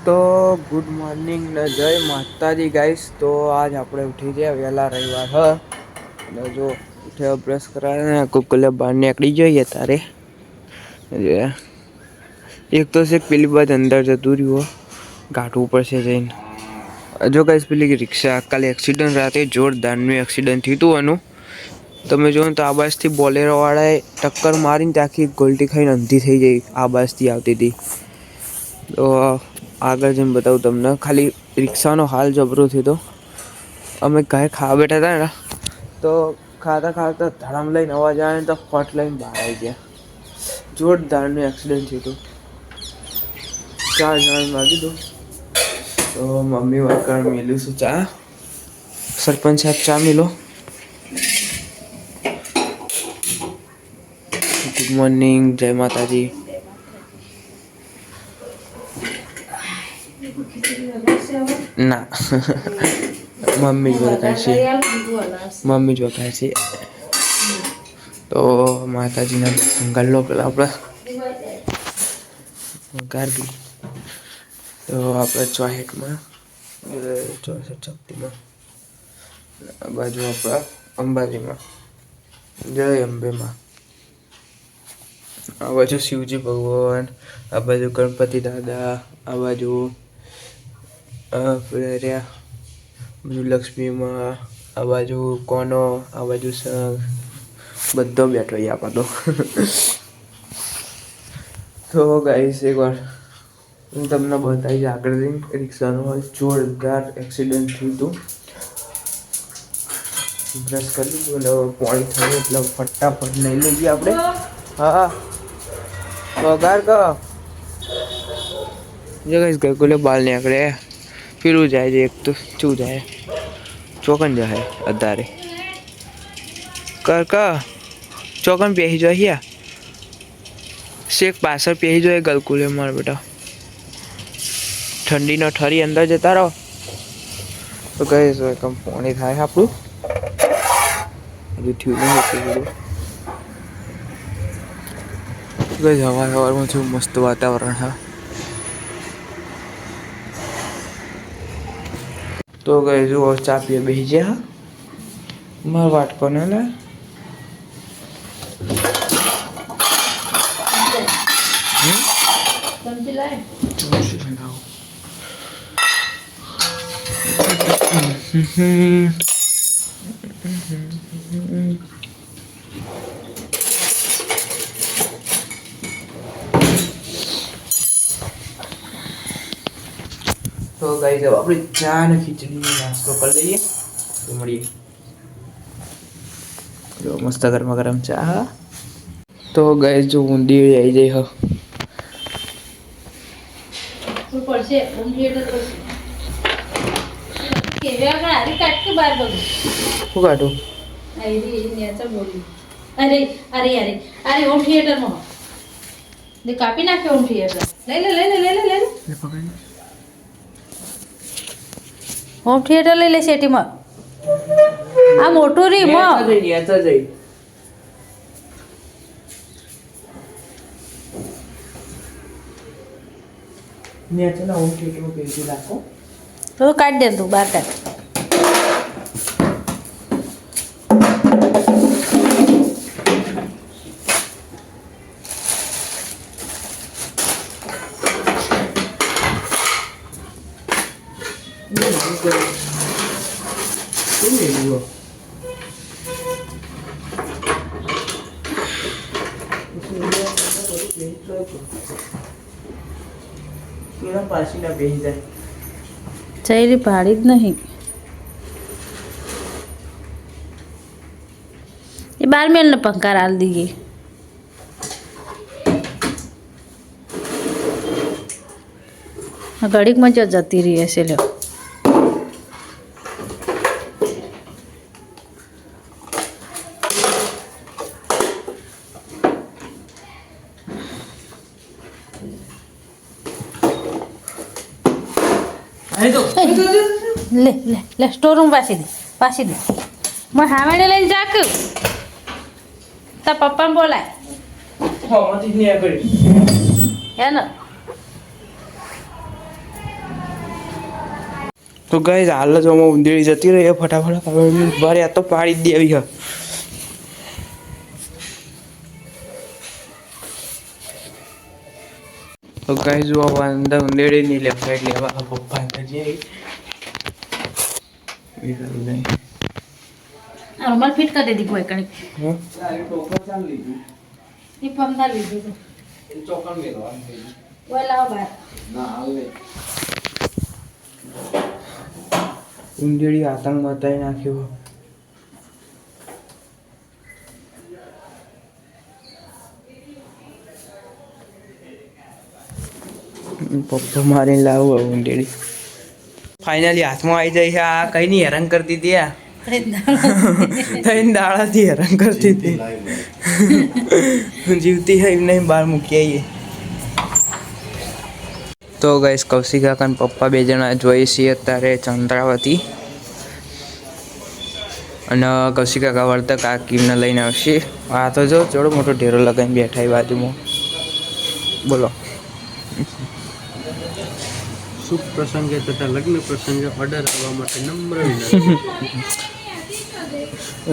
તો good morning ને જય માતાજી ગાઈસ। તો આજ આપણે ઉઠી ગયા વહેલા રવિવાર અને જો ઉઠે બ્રશ કરાવે કુકલે બહાર નીકળી જોઈએ તારે એક તો છે પેલી બાદ અંદર જતું રહ્યું ગાંઠવું પડશે જઈને। જો ગાઈસ પેલી રિક્ષા કાલે એક્સિડન્ટ રાતે જોરદારનું એક્સિડન્ટ થયું હતું એનું તમે જો તો આ બાજથી બોલેરો વાળાએ ટક્કર મારીને ત્યાંથી ગોલ્ટી ખાઈને અંધી થઈ ગઈ। આ બાજથી આવતી હતી તો આગળ જઈને બતાવું તમને। ખાલી રિક્ષાનો હાલ જબરો થયો હતો। અમે કાંઈ ખાવા બેઠા હતા ને તો ખાતા ખાતા ધડામ લઈને અવાજ આવે ને તો ફટ લઈને બહાર આવી ગયા। જોરદારનું એક્સિડન્ટ થયું હતું। 4 જણ મારી દીધું તો મમ્મી વગર મેલું છું ચા। સરપંચ સાહેબ ચા મિલો। ગુડ મોર્નિંગ જય માતાજી। ના મમ્મી જ વખાય છે તો માતાજીના ગલ્લો પેલા આપણે વઘાર દી તો આપણે 64માં 64 શક્તિમાં આ બાજુ આપણા અંબાજીમાં જય અંબેમાં। આ બાજુ શિવજી ભગવાન, આ બાજુ ગણપતિ દાદા, આ બાજુ લક્ષ્મીમાં, આ બાજુ કોનો, આ બાજુ બધો બેઠો આપણે તો ગાઈસ એકવાર હું તમને બતાવીશ આગળ જઈને રિક્ષાનું જોરદાર એક્સિડન્ટ થયું હતું। બ્રશ કરી દીધું એટલે પાણી થયું એટલે ફટાફટ લઈ લઈએ આપણે। હા વઘાર કહો જો ગાઈસ ગલગુલે બાલ નીકળે ફીરું જાય છે। એક તો શું જાય ચોકન જાય અત્યારે કર ચોકન પહેરી જાય શેક પાછળ પહેરી જાય ગલગુલે માર બેટા। ઠંડીનો ઠરી અંદર જતા રહો તો ગઈશ કમ પાણી થાય આપણું હજુ થયું નહીં એટલું બધું। ગઈ સવારમાં શું મસ્ત વાતાવરણ હા। તો ગઈ જુઓ ચા પીએ બેસી જાય હા માર વાટકો ને લે તો ગાઈસ હવે આપણે ચા ને ખીચડીનો નાસ્તો કરી લઈએ તો મળીએ। જો મસ્ત ગરમા ગરમ ચા તો ગાઈસ જો ઊંડી આવી જાય હ તો પડશે હોમ થિયેટર પડશે કે વેગા હરી કાટ કે બાર બગો શું કાઢું આઈ નેચા બોલી અરે અરે અરે અરે હોમ થિયેટર માં દે કાપી નાખે હોમ થિયેટર લઈ લે પકડ હોમ થિયેટર લઈ લે સેટીમાં આ મોટું રી મો નેચા જઈ નેચા હોમ થિયેટરમાં પેજી રાખો તો કાઢ દે તું બહાર કાઢ પાછી ના બેસી જાય ચૈરી પાડી જ નહીં એ 12 મેલ ને પંકાર આલ દીએ ઘડીક માં જતી રહી હશે લ્યો લે લે લે સ્ટોર રૂમ પાછી દે मैं हामेडे लઈને જાક તા પપ્પાને બોલાય હા મતી ની આગળ હે ને તો ગાઈસ હાલ જ આમાં ઉંદેડી જતી રહી ફટાફટ મારે આ તો પાડી જ દેવી હ. તો ગાઈસ જો અંદર ઉંદેડી ની લેફ્ટ સાઈડ લેવા પપ્પા અંદર જઈ રૂમાલ ફિટ કરી દીધી કોઈ કણી હા એ પમદા લીધું એ ચોકન મેલવાનું થઈ ઓય લાવ બાર ના હાલે ઉંદેડી આતંક મતાઈ નાખ્યો. પપ્પા મારીને લાવો ઉંદેડી ફાઇનલી હાથમાં આવી જાય છે. આ કઈ નહીં હેરાન કરતી હતી આ ત્રણ દાડાથી હેરાન કરતી હતી. જીવતી है એમને બહાર મૂકી આવીએ. તો ગાઈસ કૌશિક કાકા અને પપ્પા બે જણા જોઈએ છીએ અત્યારે ચંદ્રાવતી અને કૌશિક કાકા વળતા કાકીને લઈને આવશે. આ તો જો જોડો મોટો ઢેરો લગાવીને બેઠા એ બાજુમાં. બોલો શુભ પ્રસંગે તથા લગ્ન પ્રસંગે ઓર્ડર આવવા માટે નમ્ર વિનંતી.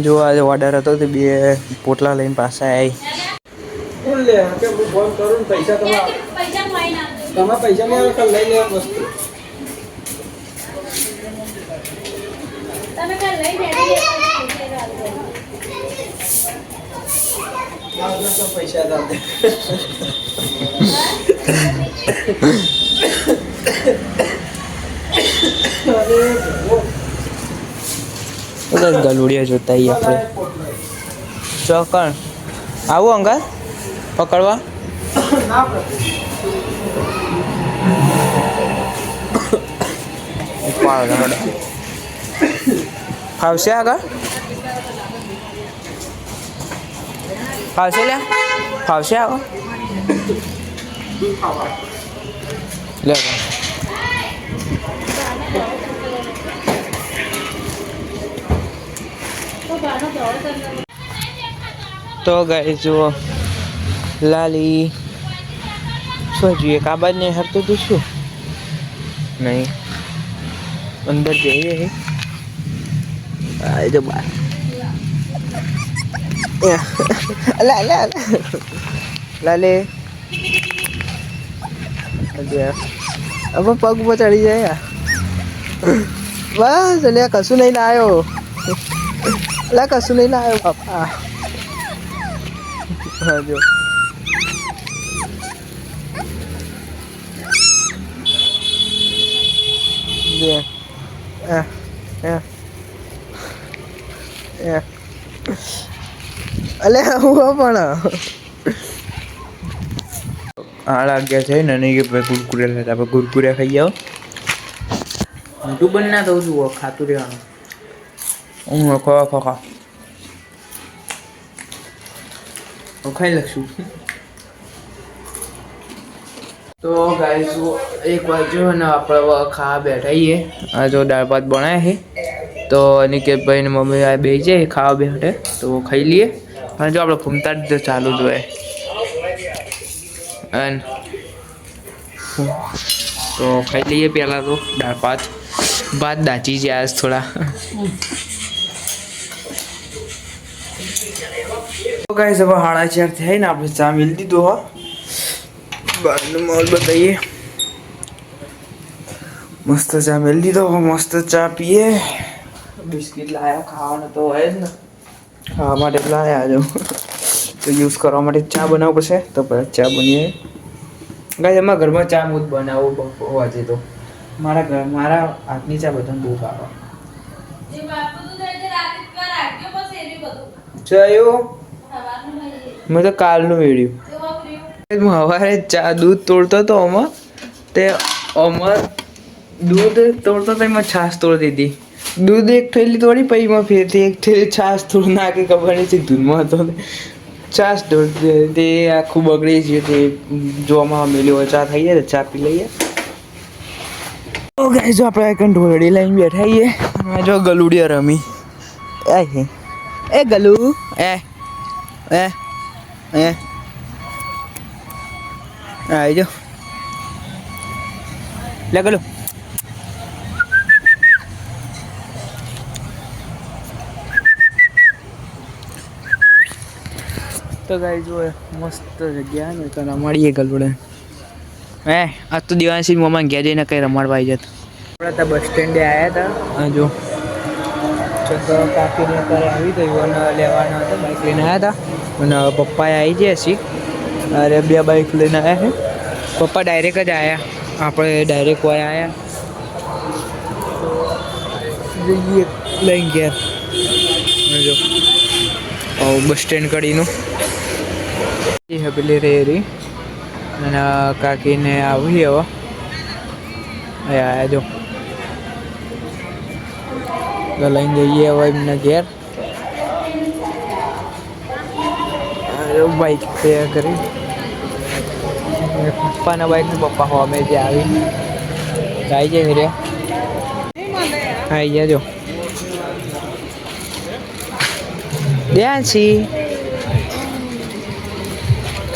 જો આજે ઓર્ડર હતો તે બે પોટલા લઈને પાછા આવી. લે કે હું ફોન કરું ને પૈસા તમે પૈસા નહીં આવે લઈ લે વસ્તુ. તમે કાલ લઈ પૈસા દાદા ગલુડિયા જોતા આવીએ આપણે. ચોકણ આવું અંગા પકડવા ફાવશે આગળ ફાવશે લે ફાવશે આગળ લે તો ગાઈસ જુઓ લાલી શું જોઈએ કાબાજ ને હરતું તું શું નહીં અંદર જઈએ જો બાર લાલે હવે પગ ઉપર ચડી જાય બસ એટલે કશું નહીં લાવ્યો એટલે કશું નહીં લાવ્યો બાપા. હા જો અલે હું પણ 8 વાગ્યા છે ને નહીં કે ભાઈ કુરકુરે લેતા આપણે કુરકુરે ખાઈ જાઓ. મોટું બની ના થવું જુઓ ખાતું રહેવાનું. હું ખોખા ખાઈ લખશું. તો ગાઈસ એક બાજુ ને આપણે ખાવા બેઠાઈએ. આ જો દાળ ભાત બનાવ્યા છે તો અનિકેતભાઈ ને મમ્મી આ બે જાય ખાવા બેઠે તો ખાઈ લઈએ. અને જો આપણે ફૂમતા જ ચાલુ જ હોય અને તો ખાઈ લઈએ. પહેલાં તો દાળ ભાત દાચી જાય આજ થોડા. તો ગાઈસ હવે 4:30 થાય ને આપણે ચા મિલ દીધો હો. બહારનો માહોલ બતાવીએ. મસ્ત ચા મિલ દીધો મસ્ત ચા પીએ. બિસ્કિટ લાયા ખાવાનું તો હોય જ ને ખાવા માટે લાયા જો તો યુઝ કરવા માટે ચા બનાવવું પડશે તો પછી ચા બનીએ. ગાઈસ અમારા ઘરમાં ચા હું જ બનાવું આજે તો મારા હાથની ચા બધાને બહુ ભાવે. ચાયો મેં તો કાલનું વેડ્યું. હું સવારે ચા દૂધ તોડતો હતો આમાં તે દૂધ તોડતો તો એમાં છાશ તોડી દીધી. દૂધ એક થેલી તોડી પછી એમાં ફેરથી એક થેલી છાશ થોડું નાખી ખબર નહીં ધૂનમાં હતો છાશ તોડી તે આખું બગડી છે. તે જોવામાં મેલી હોય ચા થઈ જાય ચા પી લઈએ. તો ગાઈસ જો આપણે કંઈ ઢોળી લઈને બેઠાઈએ. જો ગલુડિયા રમી એ ગલુ એ આવી જાઓ લે ગલુ તો ગાઈ જો મસ્ત જગ્યા ને તો રમાડીએ ગલવડે હે આજ તો દિવાળી મમ્મા ઘેર જઈને કઈ રમાડવા આવી જતા આપણે તો બસ સ્ટેન્ડે આવ્યા હતા જો તો કાકીને ઘરે આવી તો યુવાન લેવાનો હતો બાઇક લઈને આવ્યા હતા અને પપ્પાએ આવી ગયા છીએ અરે 2 બાઇક લઈને આવ્યા છે પપ્પા ડાયરેક્ટ જ આવ્યા આપણે ડાયરેક્ટ હોય આવ્યા જઈએ લઈને ઘેર જો બસ સ્ટેન્ડ કડીનું એ પેલી રેરી અને કાકીને આવી હવે આયા જો તો લઈને જઈએ હવે એમને ઘેર બાઈક તૈયાર કરી પપ્પાના બાઈક પપ્પા હોમે જે આવી આવી જાય રે આવી ગયા જો ડ્યાન્સી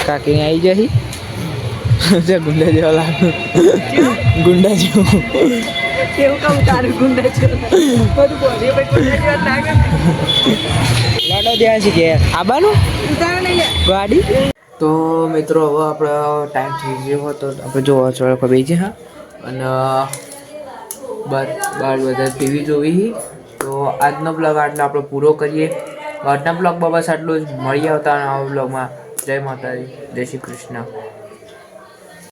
કાકીને આવી જઈ ગુંડા જેવા લાગે ગુંડા જેવું કેવું કહું તારું ગુંડા છે બધું બોલી ભાઈ ગુંડા જેવા લાગે લાડો ત્યાં છે કે આબાનું ગાડી તો મિત્રો હવે આપણે ટાઈમ થઈ ગયો તો આપણે જોવા ચોળો ખબર છે હા અને બાર બધા ટીવી જોવી તો આજનો બ્લોગ આટલો આપણે પૂરો કરીએ આજના બ્લોગ બસ આટલું જ મળી આવતા નવા બ્લોગમાં જય માતાજી જય શ્રી કૃષ્ણ